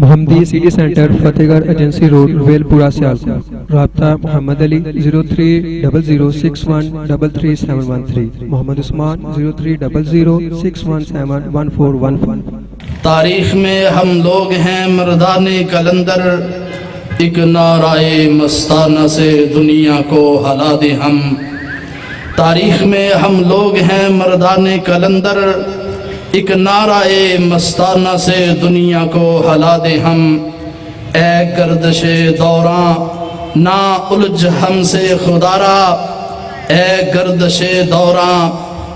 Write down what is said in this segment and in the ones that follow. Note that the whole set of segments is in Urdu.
محمدی سٹی سینٹر فتح گڑھ ایجنسی روڈ ویل پورہ سیالکوٹ۔ رابطہ محمد علی 030061337113، محمد عثمان 030061711415۔ تاریخ میں ہم لوگ ہیں مردان کلندر، ایک نعرہ مستانہ سے دنیا کو ہلا دے ہم۔ تاریخ میں ہم لوگ ہیں مردان کلندر، ایک نعرہ مستانہ سے دنیا کو ہلا دے ہم۔ اے گردش دوراں نہ الجھ ہم سے خدارا، اے گردش دوراں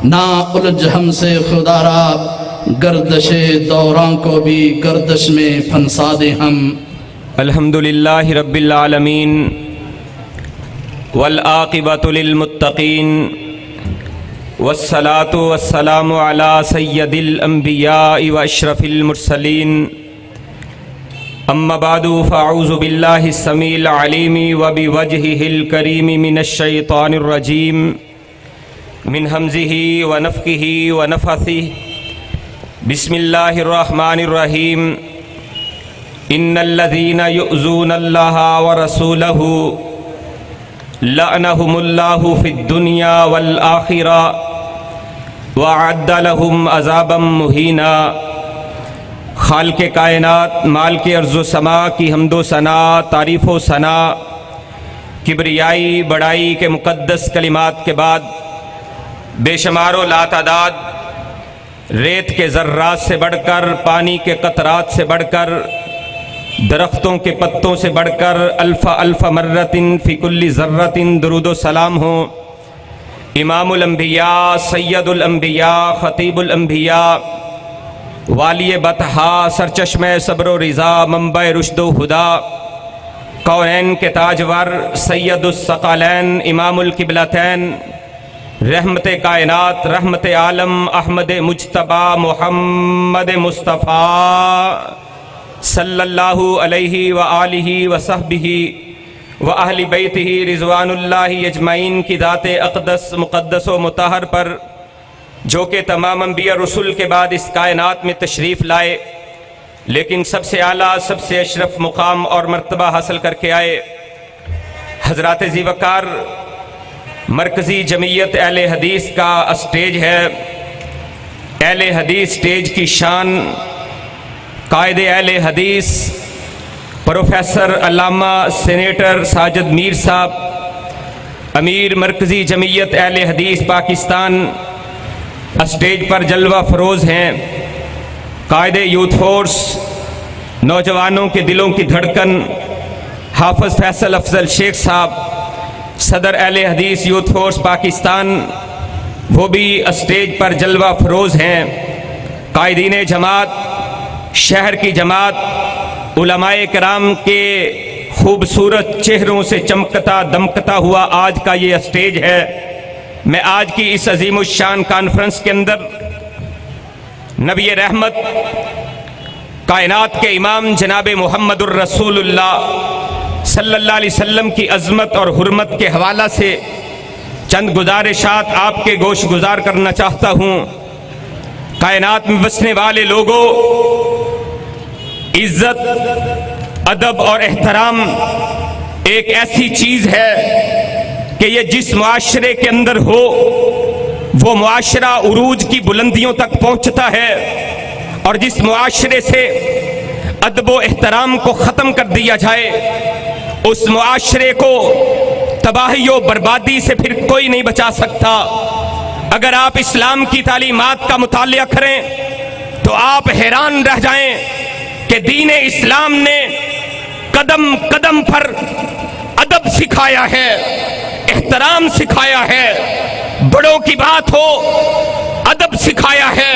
نہ الجھ ہم سے خدارا، گردش دوراں کو بھی گردش میں پھنسا دے ہم۔ الحمدللہ رب العالمین والعاقبۃ للمتقین والصلاة والسلام علی سید الانبیاء واشرف المرسلین، اما بعد فاعوذ باللہ السمیع العلیم وبوجہہ الکریم من الشیطان الرجیم، من ہمزہ ونفخہ ونفثہ، بسم اللہ الرحمن الرحیم۔ ان الذین یؤذون اللہ ورسولہ لعنہم اللہ فی الدنیا والآخرہ وأعد لهم عذابا مہینا۔ خالق کائنات، مالک ارض و سما کی حمد و ثنا، تعریف و ثنا، کبریائی بڑائی کے مقدس کلمات کے بعد بے شمار و لاتعداد ریت کے ذرات سے بڑھ کر، پانی کے قطرات سے بڑھ کر، درختوں کے پتوں سے بڑھ کر الف الف مرتن فی کل ذرتن درود و سلام ہو امام الانبیاء، سید الانبیاء، خطیب الانبیاء، والی بطحا، سرچشمہ صبر و رضا، منبع رشد و ہدا، کونین کے تاجور، سید الثقلین، امام القبلتین، رحمت کائنات، رحمت عالم، احمد مجتبی محمد مصطفیٰ صلی اللہ علیہ وآلہ وصحبہ وأہل بیتہ رضوان اللہ اجمعین کی ذات اقدس مقدس و مطہر پر، جو کہ تمام انبیاء رسول کے بعد اس کائنات میں تشریف لائے، لیکن سب سے اعلیٰ، سب سے اشرف مقام اور مرتبہ حاصل کر کے آئے، حضرات ذی وقار مرکزی جمعیت اہل حدیث کا اسٹیج ہے۔ اہل حدیث اسٹیج کی شان، قائد اہل حدیث پروفیسر علامہ سینیٹر ساجد میر صاحب، امیر مرکزی جمعیت اہل حدیث پاکستان، اسٹیج پر جلوہ فروز ہیں۔ قائد یوتھ فورس، نوجوانوں کے دلوں کی دھڑکن حافظ فیصل افضل شیخ صاحب، صدر اہل حدیث یوتھ فورس پاکستان، وہ بھی اسٹیج پر جلوہ فروز ہیں۔ قائدین جماعت، شہر کی جماعت، علماء کرام کے خوبصورت چہروں سے چمکتا دمکتا ہوا آج کا یہ اسٹیج ہے۔ میں آج کی اس عظیم الشان کانفرنس کے اندر نبی رحمت، کائنات کے امام جناب محمد الرسول اللہ صلی اللہ علیہ وسلم کی عظمت اور حرمت کے حوالہ سے چند گزارشات آپ کے گوش گزار کرنا چاہتا ہوں۔ کائنات میں بسنے والے لوگوں، عزت، ادب اور احترام ایک ایسی چیز ہے کہ یہ جس معاشرے کے اندر ہو وہ معاشرہ عروج کی بلندیوں تک پہنچتا ہے، اور جس معاشرے سے ادب و احترام کو ختم کر دیا جائے اس معاشرے کو تباہی و بربادی سے پھر کوئی نہیں بچا سکتا۔ اگر آپ اسلام کی تعلیمات کا مطالعہ کریں تو آپ حیران رہ جائیں کہ دین اسلام نے قدم قدم پر ادب سکھایا ہے، احترام سکھایا ہے، بڑوں کی بات ہو ادب سکھایا ہے،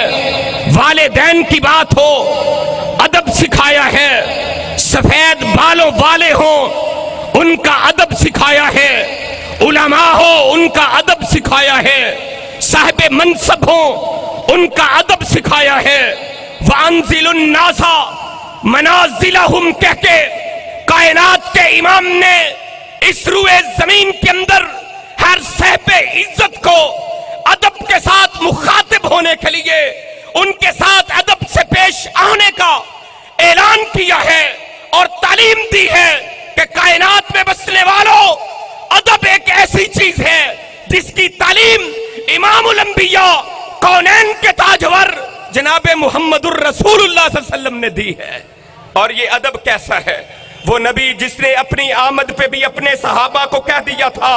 والدین کی بات ہو ادب سکھایا ہے، سفید بالوں والے ہوں ان کا ادب سکھایا ہے، علماء ہو ان کا ادب سکھایا ہے، صاحب منصب ہوں ان کا ادب سکھایا ہے۔ وَأَنزِلُ النَّاسَ منازلہم کہہ کے کائنات کے امام نے اس روئے زمین کے اندر ہر صاحب عزت کو ادب کے ساتھ مخاطب ہونے کے لیے، ان کے ساتھ ادب سے پیش آنے کا اعلان کیا ہے۔ تعلیم دی ہے کہ کائنات میں بسنے والوں، ادب ایک ایسی چیز ہے جس کی تعلیم امام الانبیاء کونین کے تاجور جناب محمد الرسول اللہ صلی اللہ علیہ وسلم نے دی ہے۔ اور یہ ادب کیسا ہے؟ وہ نبی جس نے اپنی آمد پہ بھی اپنے صحابہ کو کہہ دیا تھا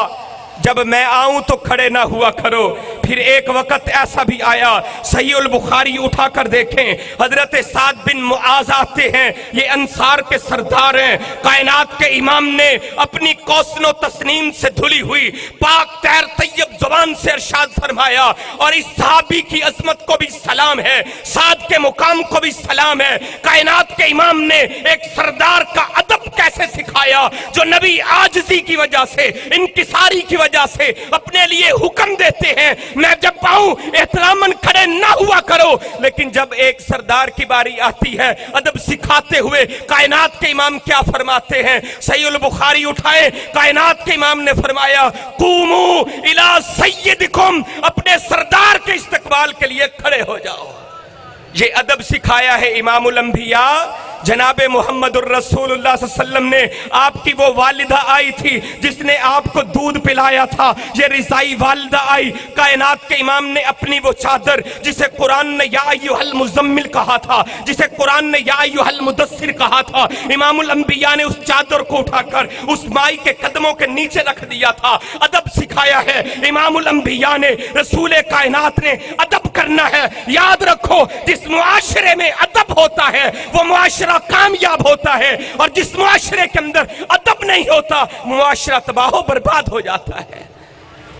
جب میں آؤں تو کھڑے نہ ہوا کرو۔ پھر ایک وقت ایسا بھی آیا، صحیح البخاری اٹھا کر دیکھیں، حضرت سعد بن معاذ آتے ہیں، یہ انصار کے سردار ہیں، کائنات کے امام نے اپنی کوسن و تسنیم سے دھلی ہوئی پاک طاہر طیب زبان سے ارشاد فرمایا، اور اس صحابی کی عظمت کو بھی سلام ہے، سعد کے مقام کو بھی سلام ہے۔ کائنات کے امام نے ایک سردار کا ادب کیسے سکھایا، جو نبی عاجزی کی وجہ سے، انکساری کی وجہ سے اپنے لیے حکم دیتے ہیں میں جب پاؤں احتراماً کھڑے نہ ہوا کرو، لیکن جب ایک سردار کی باری آتی ہے ادب سکھاتے ہوئے کائنات کے امام کیا فرماتے ہیں؟ صحیح البخاری اٹھائے، کائنات کے امام نے فرمایا قومو الی سیدکم، اپنے سردار کے استقبال کے لیے کھڑے ہو جاؤ۔ یہ ادب سکھایا ہے امام الانبیاء جناب محمد الرسول اللہ صلی اللہ علیہ وسلم نے۔ آپ کی وہ والدہ آئی تھی جس نے آپ کو دودھ پلایا تھا، یہ رضائی والدہ آئی، کائنات کے امام نے اپنی وہ چادر جسے قرآن نے یا ایھا المزمل کہا تھا، جسے قرآن نے یا ایھا المدثر کہا تھا، امام الانبیاء نے اس چادر کو اٹھا کر اس مائی کے قدموں کے نیچے رکھ دیا تھا۔ ادب سکھایا ہے امام الانبیاء نے، رسول کائنات نے۔ ادب کرنا ہے، یاد رکھو جس معاشرے میں ادب ہوتا ہے وہ معاشرہ کامیاب ہوتا ہے، اور جس معاشرے کے اندر ادب نہیں ہوتا معاشرہ تباہ و برباد ہو جاتا ہے۔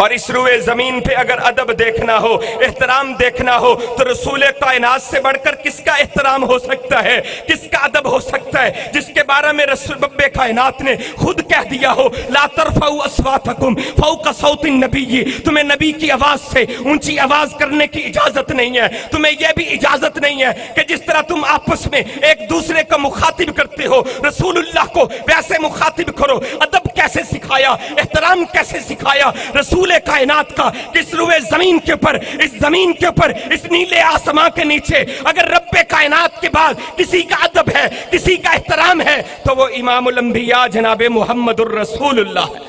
اور اس روئے زمین پہ اگر ادب دیکھنا ہو، احترام دیکھنا ہو، تو رسول کائنات سے بڑھ کر کس کا احترام ہو سکتا ہے، کس کا ادب ہو سکتا ہے، جس کے بارے میں رسول رب کائنات نے خود کہہ دیا ہو لا ترفعوا اصواتکم فوق صوت النبی، تمہیں نبی کی آواز سے اونچی آواز کرنے کی اجازت نہیں ہے، تمہیں یہ بھی اجازت نہیں ہے کہ جس طرح تم آپس میں ایک دوسرے کو مخاطب کرتے ہو رسول اللہ کو ویسے مخاطب کرو۔ ادب کیسے سکھایا، احترام کیسے سکھایا رسول کائنات کا، کس روئے زمین کے اوپر، اس زمین کے اوپر، اس نیلے آسمان کے نیچے اگر رب کائنات کے بعد کسی کا ادب ہے، کسی کا احترام ہے تو وہ امام الانبیاء جناب محمد الرسول اللہ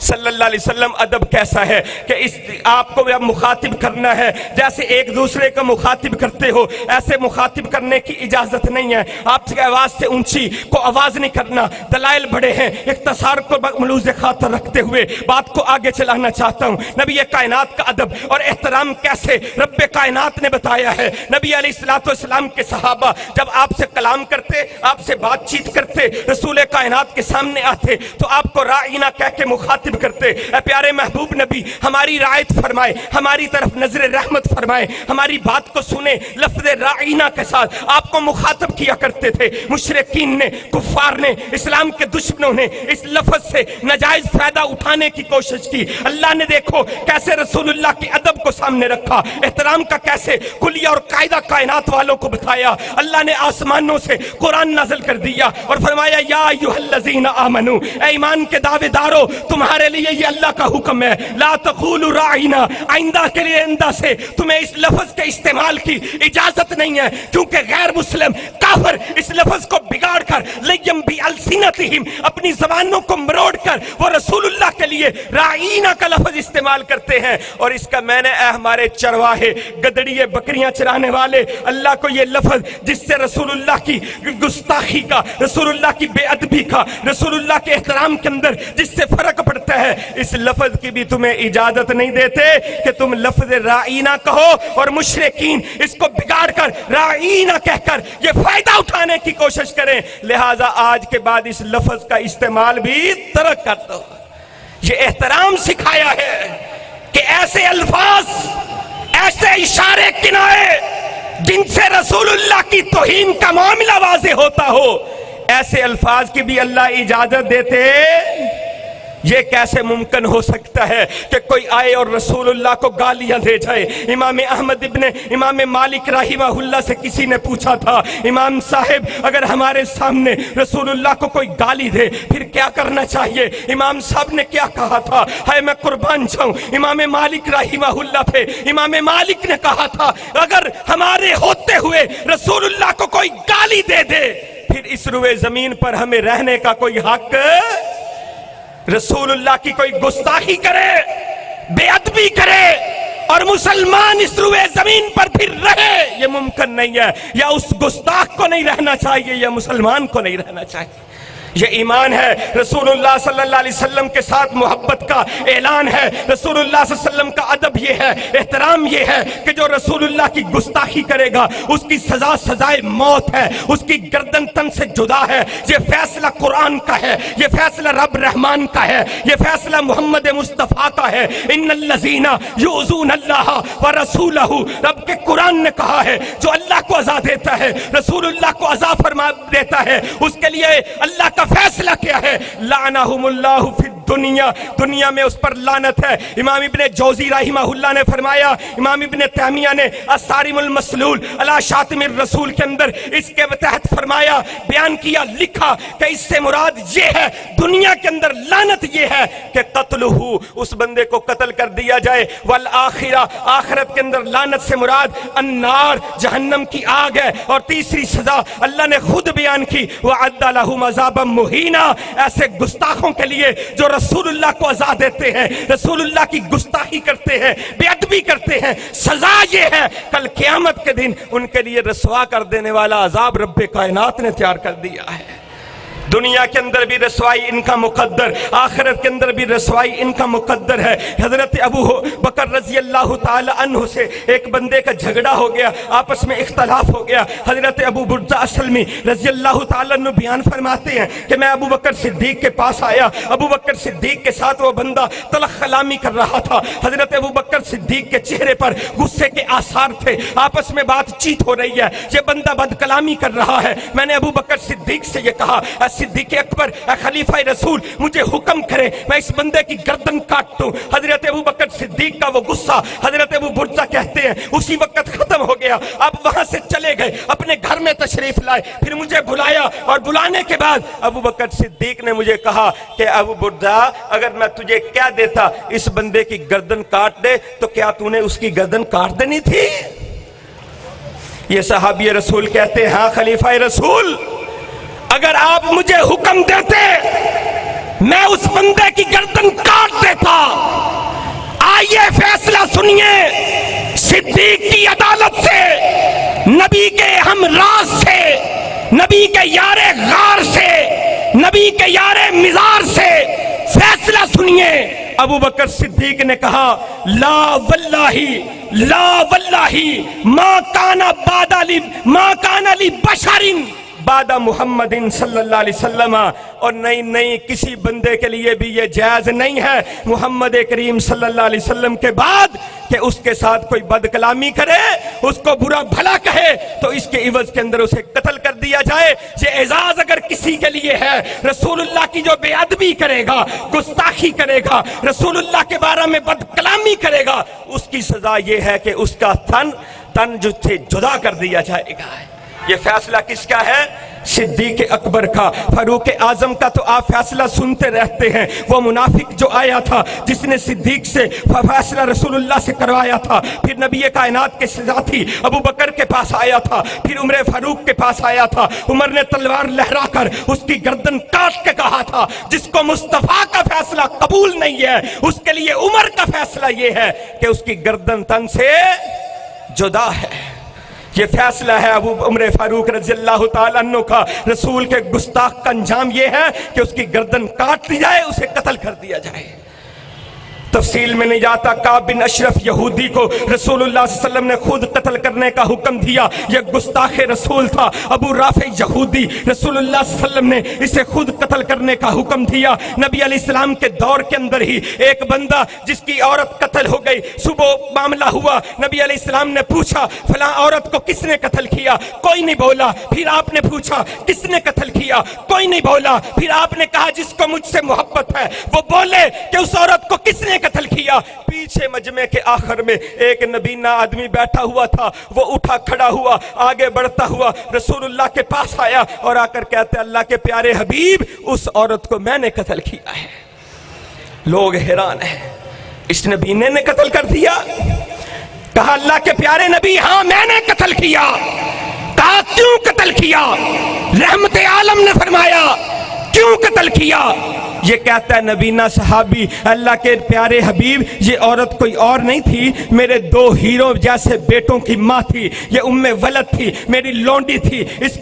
صلی اللہ علیہ وسلم۔ ادب کیسا ہے کہ اس آپ کو اب مخاطب کرنا ہے جیسے ایک دوسرے کو مخاطب کرتے ہو، ایسے مخاطب کرنے کی اجازت نہیں ہے۔ آپ کی آواز سے اونچی کو آواز نہیں کرنا۔ دلائل بڑے ہیں، اختصار کو ملوز خاطر رکھتے ہوئے بات کو آگے چلانا چاہتا ہوں۔ نبی کائنات کا ادب اور احترام کیسے رب کائنات نے بتایا ہے۔ نبی علیہ الصلوۃ والسلام کے صحابہ جب آپ سے کلام کرتے، آپ سے بات چیت کرتے، رسول کائنات کے سامنے آتے تو آپ کو راعینا کہہ کے مخاطب کرتے۔ اے پیارے محبوب نبی، ہماری رعایت فرمائے، ہماری طرف نظر رحمت فرمائے، ہماری بات کو سنیں۔ لفظ راعینا کے ساتھ آپ کو مخاطب کیا کرتے تھے۔ مشرکین نے، کفار نے، اسلام کے دشمنوں نے اس لفظ سے ناجائز فائدہ اٹھانے کی کوشش کی۔ اللہ نے دیکھو کیسے رسول اللہ کے ادب کو سامنے رکھا، احترام کا کیسے کلیہ اور قاعدہ کائنات والوں کو بتایا۔ اللہ نے آسمانوں سے قرآن نازل کر دیا اور فرمایا یا ایھا الذین آمنو، اے ایمان کے دعوے دارو، تمہارے لیے یہ اللہ کا حکم ہے لا تقولوا راعینا، آئندہ کے لیے آئندہ سے تمہیں اس لفظ کے استعمال کی اجازت نہیں ہے، کیونکہ غیر مسلم کافر اس لفظ کو بگاڑ کر لیم بالسنتہم، اپنی زبانوں کو مروڑ کر وہ رسول اللہ کے لیے راعینا کا لفظ استعمال کرتے ہیں۔ اور اس کا میں نے اے ہمارے چرواہے، گدڑیے، بکریاں چرانے والے، اللہ کو یہ لفظ جس سے رسول اللہ کی گستاخی کا، رسول اللہ کی بے ادبی کا، رسول اللہ کے احترام کے اندر جس سے فرق پڑتا ہے، اس لفظ کی بھی تمہیں اجازت نہیں دیتے کہ تم لفظ راعینا کہو، اور مشرکین اس کو بگاڑ کر راعینا کہہ کر یہ فائدہ اٹھانے کی کوشش کریں۔ لہٰذا آج کے بعد اس لفظ کا استعمال بھی ترک کر دو۔ یہ احترام سکھایا ہے کہ ایسے الفاظ، ایسے اشارے کنائے جن سے رسول اللہ کی توہین کا معاملہ واضح ہوتا ہو، ایسے الفاظ کی بھی اللہ اجازت دیتے۔ یہ کیسے ممکن ہو سکتا ہے کہ کوئی آئے اور رسول اللہ کو گالیاں دے جائے؟ امام احمد ابن امام مالک رحمہ اللہ سے کسی نے پوچھا تھا امام صاحب اگر ہمارے سامنے رسول اللہ کو کوئی گالی دے پھر کیا کرنا چاہیے؟ امام صاحب نے کیا کہا تھا؟ ہے میں قربان جاؤں امام مالک رحمہ اللہ پہ۔ امام مالک نے کہا تھا اگر ہمارے ہوتے ہوئے رسول اللہ کو کوئی گالی دے دے پھر اس روئے زمین پر ہمیں رہنے کا کوئی حق، رسول اللہ کی کوئی گستاخی کرے، بے ادبی کرے اور مسلمان اس روئے زمین پر پھر رہے، یہ ممکن نہیں ہے۔ یا اس گستاخ کو نہیں رہنا چاہیے یا مسلمان کو نہیں رہنا چاہیے۔ یہ ایمان ہے، رسول اللہ صلی اللہ علیہ وسلم کے ساتھ محبت کا اعلان ہے، رسول اللہ صلی اللہ علیہ وسلم کا ادب یہ ہے، احترام یہ ہے کہ جو رسول اللہ کی گستاخی کرے گا اس کی سزا سزائے موت ہے، اس کی گردن تن سے جدا ہے۔ یہ فیصلہ قرآن کا ہے، یہ فیصلہ رب رحمان کا ہے، یہ فیصلہ محمد مصطفیٰ کا ہے۔ ان الذین یؤذون اللہ ورسولہ، رب کے قرآن نے کہا ہے جو اللہ کو عزا دیتا ہے، رسول اللہ کو عزا فرما دیتا ہے، اس کے لیے اللہ کا فیصلہ کیا ہے؟ لعنہم اللہ فی الدنیا، دنیا میں اس پر لعنت ہے۔ امام ابن جوزی رحمہ اللہ نے فرمایا، امام ابن تیمیہ نے الصارم المسلول علی شاتم الرسول کے اندر اس کے تحت فرمایا، بیان کیا، لکھا کہ اس سے مراد یہ ہے، دنیا کے اندر لعنت یہ ہے کہ قتلہ، اس بندے کو قتل کر دیا جائے، والآخرہ، آخرت کے اندر لعنت سے مراد النار، جہنم کی آگ ہے۔ اور تیسری سزا اللہ نے خود بیان کی، وعد لہم عذابا مہینا، ایسے گستاخوں کے لیے جو رسول اللہ کو عزا دیتے ہیں، رسول اللہ کی گستاخی کرتے ہیں، بے ادبی کرتے ہیں، سزا یہ ہے کل قیامت کے دن ان کے لیے رسوا کر دینے والا عذاب رب کائنات نے تیار کر دیا ہے۔ دنیا کے اندر بھی رسوائی ان کا مقدر، آخرت کے اندر بھی رسوائی ان کا مقدر ہے۔ حضرت ابو بکر رضی اللہ تعالی عنہ سے ایک بندے کا جھگڑا ہو گیا، آپس میں اختلاف ہو گیا۔ حضرت ابو بردہ اسلمی رضی اللہ تعالی عنہ بیان فرماتے ہیں کہ میں ابو بکر صدیق کے پاس آیا، ابو بکر صدیق کے ساتھ وہ بندہ تلخ کلامی کر رہا تھا۔ حضرت ابو بکر صدیق کے چہرے پر غصے کے آثار تھے، آپس میں بات چیت ہو رہی ہے، یہ بندہ بد کلامی کر رہا ہے۔ میں نے ابو بکر صدیق سے یہ کہا، صدیق اکبر، اے خلیفہ رسول، مجھے حکم کرے میں اس بندے کی گردن کاٹ دوں۔ حضرت ابو بکر صدیق کا وہ غصہ حضرت ابو بردہ کہتے ہیں اسی وقت ختم ہو گیا۔ اب وہاں سے چلے گئے، اپنے گھر میں تشریف لائے، پھر مجھے بلایا اور بلانے کے بعد ابو بکر صدیق نے مجھے کہا کہ ابو بردہ، اگر میں تجھے کیا دیتا اس بندے کی گردن کاٹ دے تو کیا تو نے اس کی گردن کاٹ دینی تھی؟ یہ صحابی رسول کہتے ہیں ہاں خلیفہ رسول، اگر آپ مجھے حکم دیتے میں اس بندے کی گردن کاٹ دیتا۔ آئیے فیصلہ سنیے صدیق کی عدالت سے، نبی کے ہمراز سے، نبی کے یار غار سے، نبی کے یار مزار سے فیصلہ سنیے۔ ابو بکر صدیق نے کہا لا واللہ لا واللہ ما کان لی بشر بعد محمد صلی اللہ علیہ وسلم، اور نہیں کسی بندے کے لیے بھی یہ جائز نہیں ہے محمد کریم صلی اللہ علیہ وسلم کے بعد کہ اس کے ساتھ کوئی بد کلامی کرے، اس کو برا بھلا کہے تو اس کے عوض کے اندر اسے قتل کر دیا جائے۔ یہ اعزاز اگر کسی کے لیے ہے، رسول اللہ کی جو بے ادبی کرے گا، گستاخی کرے گا، رسول اللہ کے بارے میں بد کلامی کرے گا، اس کی سزا یہ ہے کہ اس کا تن جدا کر دیا جائے گا۔ یہ فیصلہ کس کا ہے؟ صدیق اکبر کا، فاروق اعظم کا تو آپ فیصلہ سنتے رہتے ہیں۔ وہ منافق جو آیا تھا جس نے صدیق سے فیصلہ رسول اللہ سے کروایا تھا، پھر نبی کائنات کے ساتھی ابو بکر کے پاس آیا تھا، پھر عمر فاروق کے پاس آیا تھا، عمر نے تلوار لہرا کر اس کی گردن کاٹ کے کہا تھا جس کو مصطفیٰ کا فیصلہ قبول نہیں ہے اس کے لیے عمر کا فیصلہ یہ ہے کہ اس کی گردن تن سے جدا ہے۔ یہ فیصلہ ہے ابو عمر فاروق رضی اللہ تعالیٰ عنہ کا۔ رسول کے گستاخ کا انجام یہ ہے کہ اس کی گردن کاٹ دی جائے، اسے قتل کر دیا جائے۔ تفصیل میں نہیں جاتا، کعب بن اشرف یہودی کو رسول اللہ صلی اللہ علیہ وسلم نے خود قتل کرنے کا حکم دیا، یہ گستاخ رسول تھا۔ ابو رافع یہودی رسول اللہ صلی اللہ علیہ وسلم نے اسے خود قتل کرنے کا حکم دیا۔ نبی علیہ السلام کے دور کے اندر ہی ایک بندہ جس کی عورت قتل ہو گئی، صبح معاملہ ہوا، نبی علیہ السلام نے پوچھا فلاں عورت کو کس نے قتل کیا؟ کوئی نہیں بولا۔ پھر آپ نے پوچھا کس نے قتل کیا؟ کوئی نہیں بولا۔ پھر آپ نے کہا جس کو مجھ سے محبت ہے وہ بولے کہ اس عورت کو کس نے قتل کیا۔ پیچھے مجمع کے آخر میں ایک نبینا آدمی بیٹھا ہوا تھا، وہ اٹھا کھڑا ہوا، آگے بڑھتا ہوا رسول اللہ کے پاس آیا اور آ کر کہتے اللہ کے پیارے حبیب اس عورت کو میں نے قتل کیا ہے۔ لوگ حیران ہیں، اس نبینے نے قتل کر دیا؟ کہا اللہ کے پیارے نبی ہاں میں نے قتل کیا۔ کہا کہا کیوں قتل کیا؟ رحمت عالم نے فرمایا کیوں قتل کیا؟ یہ کہتا ہے نبینا صحابی اللہ کے پیارے حبیب یہ عورت کوئی اور نہیں تھی، میرے 2 ہیرو جیسے بیٹوں کی ماں تھی، یہ ام ولد تھی، میری لونڈی تھی، اس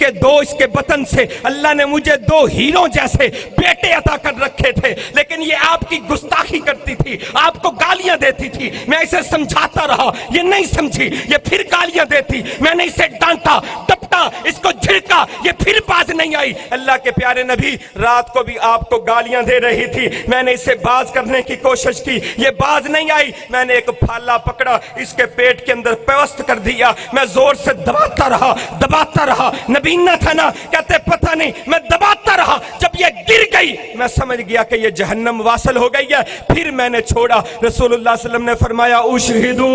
کے بطن سے اللہ نے مجھے 2 ہیرو جیسے بیٹے عطا کر رکھے تھے، لیکن یہ آپ کی گستاخی کرتی تھی، آپ کو گالیاں دیتی تھی، میں اسے سمجھاتا رہا، یہ نہیں سمجھی، یہ پھر گالیاں دیتی، میں نے اسے ڈانٹا ٹپٹا، اس کو جھڑکا، یہ پھر باز نہیں آئی۔ اللہ کے پیارے نبی رات کو بھی آپ کو گالیاں دے رہی تھی، میں نے اسے باز کرنے کی کوشش کی، یہ باز نہیں آئی، میں نے ایک پھالا پکڑا، اس کے پیٹ کے اندر پیوست کر دیا، میں زور سے دباتا رہا، نبینا تھا نا، کہتے پتہ نہیں، میں دباتا رہا، جب یہ گر گئی میں سمجھ گیا کہ یہ جہنم واصل ہو گئی ہے، پھر میں نے چھوڑا۔ رسول اللہ صلی اللہ علیہ وسلم نے فرمایا اشہدو،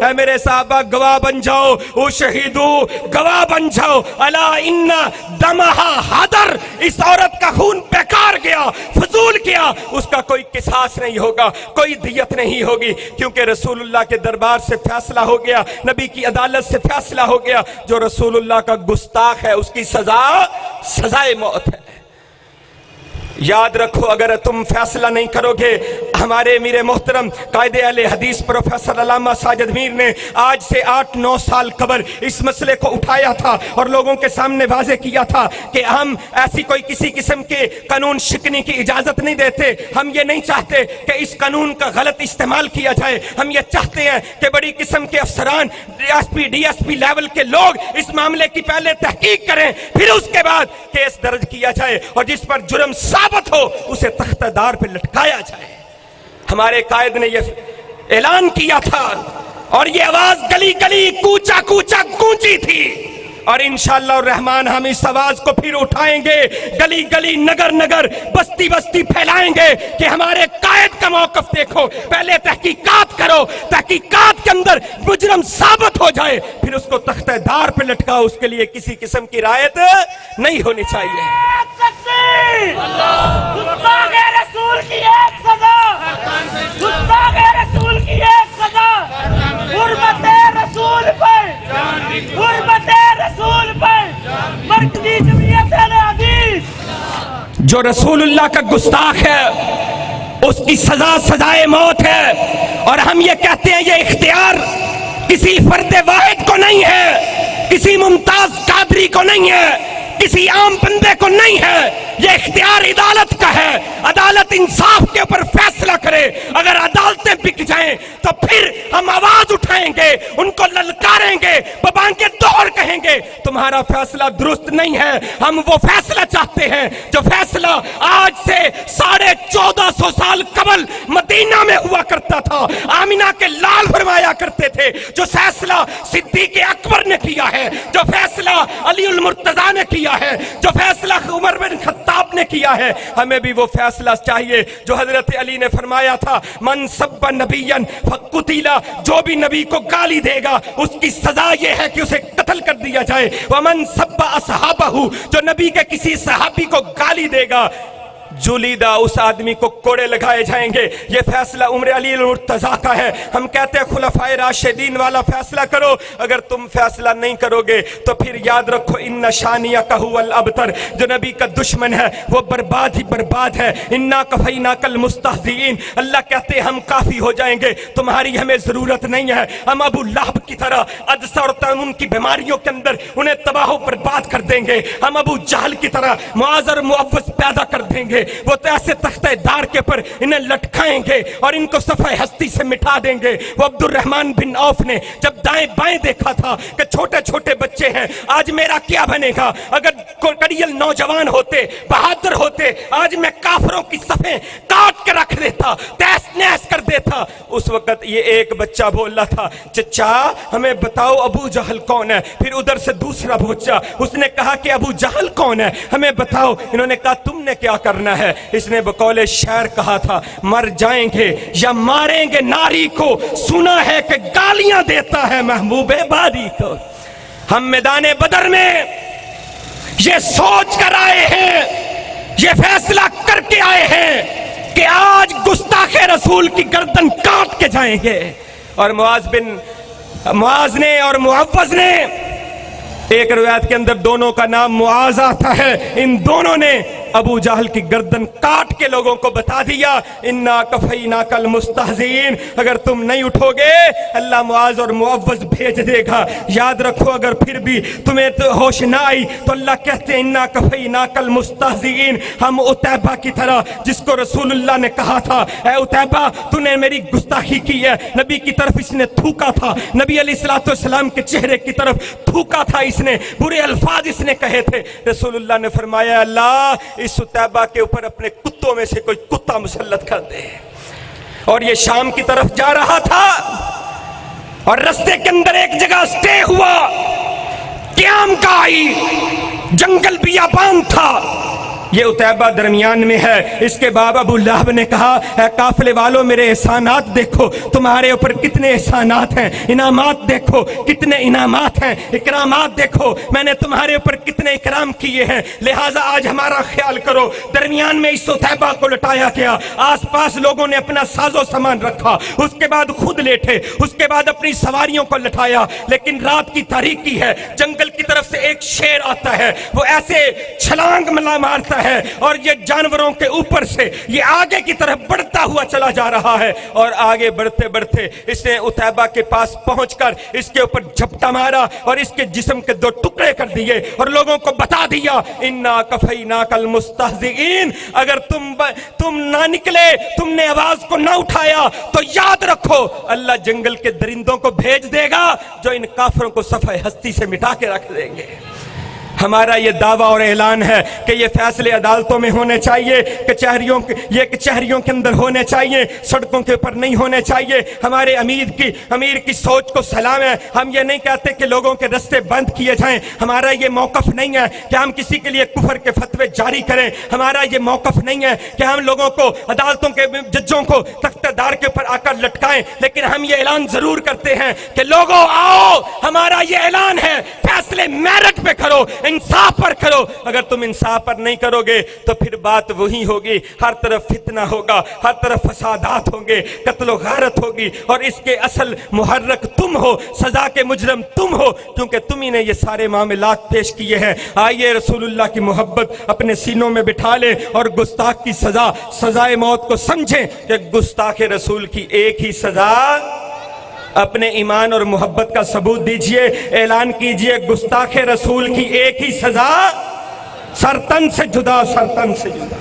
اے میرے صحابہ گواہ بن جاؤ، اشہدو گواہ بن جاؤ، الا ان دمہا حدر، اس عورت کا خون بیکار گیا، فضول کیا، اس کا کوئی قصاص نہیں ہوگا، کوئی دیت نہیں ہوگی، کیونکہ رسول اللہ کے دربار سے فیصلہ ہو گیا، نبی کی عدالت سے فیصلہ ہو گیا، جو رسول اللہ کا گستاخ ہے اس کی سزائے موت ہے۔ یاد رکھو اگر تم فیصلہ نہیں کرو گے، ہمارے امیر محترم قائد اہل حدیث پروفیسر علامہ ساجد میر نے آج سے 8-9 سال قبل اس مسئلے کو اٹھایا تھا اور لوگوں کے سامنے واضح کیا تھا کہ ہم ایسی کوئی کسی قسم کے قانون شکنی کی اجازت نہیں دیتے، ہم یہ نہیں چاہتے کہ اس قانون کا غلط استعمال کیا جائے، ہم یہ چاہتے ہیں کہ بڑی قسم کے افسران ڈی ایس پی لیول کے لوگ اس معاملے کی پہلے تحقیق کریں، پھر اس کے بعد کیس درج کیا جائے اور جس پر جرم ثابت ہو اسے تختہ دار پہ لٹکایا جائے۔ ہمارے قائد نے یہ اعلان کیا تھا اور یہ آواز گلی گلی کوچا کوچا گونجی تھی، اور انشاءاللہ الرحمن ہم اس آواز کو پھر اٹھائیں گے، گلی گلی نگر نگر بستی بستی پھیلائیں گے کہ ہمارے قائد کا موقف دیکھو، پہلے تحقیقات کرو، تحقیقات کے اندر مجرم ثابت ہو جائے پھر اس کو تختہ دار پہ لٹکاؤ، اس کے لیے کسی قسم کی رعایت نہیں ہونی چاہیے۔ گستاخ رسول کی ایک سزا، گستاخ رسول کی ایک سزا، حرمت رسول پر، حرمت رسول پر، مرکزی جمعیت اہل حدیث جو رسول اللہ کا گستاخ ہے اس کی سزائے موت ہے، اور ہم یہ کہتے ہیں یہ اختیار کسی فرد واحد کو نہیں ہے، کسی ممتاز قادری کو نہیں ہے، کسی عام بندے کو نہیں ہے، یہ اختیار عدالت کا ہے، عدالت انصاف کے اوپر فیصلہ کرے، اگر عدالتیں بک جائیں تو پھر ہم آواز اٹھائیں گے، ان کو للکاریں گے، ببانگے دور کہیں گے تمہارا فیصلہ درست نہیں ہے، ہم وہ فیصلہ چاہتے ہیں جو فیصلہ آج سے 1450 سال قبل مدینہ میں ہوا کرتا تھا، آمینہ کے لال فرمایا کرتے تھے، جو فیصلہ صدیق اکبر نے کیا ہے، جو فیصلہ علی المرتضیٰ نے کیا ہے، جو فیصلہ عمر بن خطاب نے کیا ہے، ہمیں بھی وہ فیصلہ چاہیے جو حضرت علی نے فرمایا تھا من سب نبیًا فقتل، جو بھی نبی کو گالی دے گا اس کی سزا یہ ہے کہ اسے قتل کر دیا جائے، ومن سب اصحابہ، جو نبی کے کسی صحابی کو گالی دے گا جلیدہ، اس آدمی کو کوڑے لگائے جائیں گے۔ یہ فیصلہ عمر علی المرتضیٰ کا ہے، ہم کہتے ہیں خلفائے راشدین والا فیصلہ کرو، اگر تم فیصلہ نہیں کرو گے تو پھر یاد رکھو ان شانیک هو الابتر، جو نبی کا دشمن ہے وہ برباد ہی برباد ہے، انا کفیناک المستہزئین، اللہ کہتے ہیں ہم کافی ہو جائیں گے، تمہاری ہمیں ضرورت نہیں ہے، ہم ابو لہب کی طرح عدسہ اور تیمم کی بیماریوں کے اندر انہیں تباہ و برباد کر دیں گے، ہم ابو جہل کی طرح معاذ اور معوذ پیدا کر دیں گے، وہ تو ایسے تختہ دار کے پر انہیں لٹکائیں گے اور ان کو صفحہ ہستی سے مٹا دیں گے۔ وہ عبد الرحمن بن عوف نے جب دائیں بائیں دیکھا تھا کہ چھوٹے چھوٹے بچے ہیں، آج میرا کیا بنے گا، اگر کڑیل نوجوان ہوتے، بہادر ہوتے، آج میں کافروں کی صفیں کاٹ کے رکھ دیتا، تیس نیس کر دیتا۔ اس وقت یہ ایک بچہ بول رہا تھا چچا ہمیں بتاؤ ابو جہل کون ہے، پھر ادھر سے دوسرا بچہ اس نے کہا کہ ابو جہل کون ہے ہمیں بتاؤ، انہوں نے کہا تم نے کیا کرنا ہے، اس نے بقول شعر کہا تھا مر جائیں گے یا ماریں گے ناری کو، سنا ہے کہ گالیاں دیتا ہے محبوب باری کو۔ ہم میدان بدر میں یہ سوچ کر آئے ہیں، یہ فیصلہ کر کے آئے ہیں کہ آج گستاخ رسول کی گردن کاٹ کے جائیں گے، اور معاذ نے اور معوذ نے ایک روایت کے اندر دونوں کا نام معاذ آتا ہے. ان دونوں نے ابو جہل کی گردن کاٹ کے لوگوں کو بتا دیا انا کفیناک المستہزئین، اگر تم نہیں اٹھو گے اللہ معاذ اور معوذ بھیج دے گا. یاد رکھو اگر پھر بھی تمہیں تو ہوش نہ آئی تو اللہ کہتے ہیں انا کفیناک المستہزئین، ہم عتیبہ کی طرح جس کو رسول اللہ نے کہا تھا اے عتیبہ تو نے میری گستاخی کی ہے، نبی کی طرف اس نے تھوکا تھا، نبی علیہ الصلوۃ والسلام کے چہرے کی طرف تھوکا تھا، اس نے برے الفاظ اس نے کہے تھے. رسول اللہ نے فرمایا اللہ اس عتیبہ کے اوپر اپنے کتوں میں سے کوئی کتا مسلط کر دے. اور یہ شام کی طرف جا رہا تھا اور رستے کے اندر ایک جگہ سٹے ہوا، قیام کا آئی، جنگل بیابان تھا، یہ عتیبہ درمیان میں ہے. اس کے باب ابو لہب نے کہا اے قافلے والوں میرے احسانات دیکھو، تمہارے اوپر کتنے احسانات ہیں، انعامات دیکھو کتنے انعامات ہیں، اکرامات دیکھو میں نے تمہارے اوپر کتنے اکرام کیے ہیں، لہٰذا آج ہمارا خیال کرو. درمیان میں اس عتیبہ کو لٹایا گیا، آس پاس لوگوں نے اپنا ساز و سامان رکھا، اس کے بعد خود لیٹے، اس کے بعد اپنی سواریوں کو لٹایا. لیکن رات کی تاریکی ہے، جنگل کی طرف سے ایک شیر آتا ہے، وہ ایسے چھلانگ مارتا ہے اور یہ جانوروں کے اوپر سے یہ آگے کی طرف بڑھتا ہوا چلا جا رہا ہے. اور آگے بڑھتے بڑھتے اس نے عتیبہ کے پاس پہنچ کر اس کے اوپر جھپٹا مارا اور اس کے جسم کے 2 ٹکڑے کر دیے اور لوگوں کو بتا دیا انا کفیناک المستہزئین، اگر تم نہ نکلے، تم نے آواز کو نہ اٹھایا تو یاد رکھو اللہ جنگل کے درندوں کو بھیج دے گا جو ان کافروں کو صفحہ ہستی سے مٹا کے رکھ دیں گے. ہمارا یہ دعویٰ اور اعلان ہے کہ یہ فیصلے عدالتوں میں ہونے چاہیے، کچہریوں کے اندر ہونے چاہیے، سڑکوں کے اوپر نہیں ہونے چاہیے. ہمارے امیر کی سوچ کو سلام ہے. ہم یہ نہیں کہتے کہ لوگوں کے رستے بند کیے جائیں، ہمارا یہ موقف نہیں ہے کہ ہم کسی کے لیے کفر کے فتوے جاری کریں، ہمارا یہ موقف نہیں ہے کہ ہم لوگوں کو عدالتوں کے ججوں کو تختہ دار کے اوپر آ کر لٹکائیں. لیکن ہم یہ اعلان ضرور کرتے ہیں کہ لوگوں آؤ، ہمارا یہ اعلان ہے فیصلے میرٹ پہ کرو، انصاف پر کرو. اگر تم انصاف پر نہیں کرو گے تو پھر بات وہی ہوگی، ہر طرف فتنہ ہوگا، ہر طرف فسادات ہوں گے، قتل و غارت ہوگی اور اس کے اصل محرک تم ہو، سزا کے مجرم تم ہو، کیونکہ تم ہی نے یہ سارے معاملات پیش کیے ہیں. آئیے رسول اللہ کی محبت اپنے سینوں میں بٹھا لیں اور گستاخ کی سزائے موت کو سمجھیں کہ گستاخ رسول کی ایک ہی سزا. اپنے ایمان اور محبت کا ثبوت دیجئے، اعلان کیجئے گستاخ رسول کی ایک ہی سزا، سرتن سے جدا، سرتن سے جدا.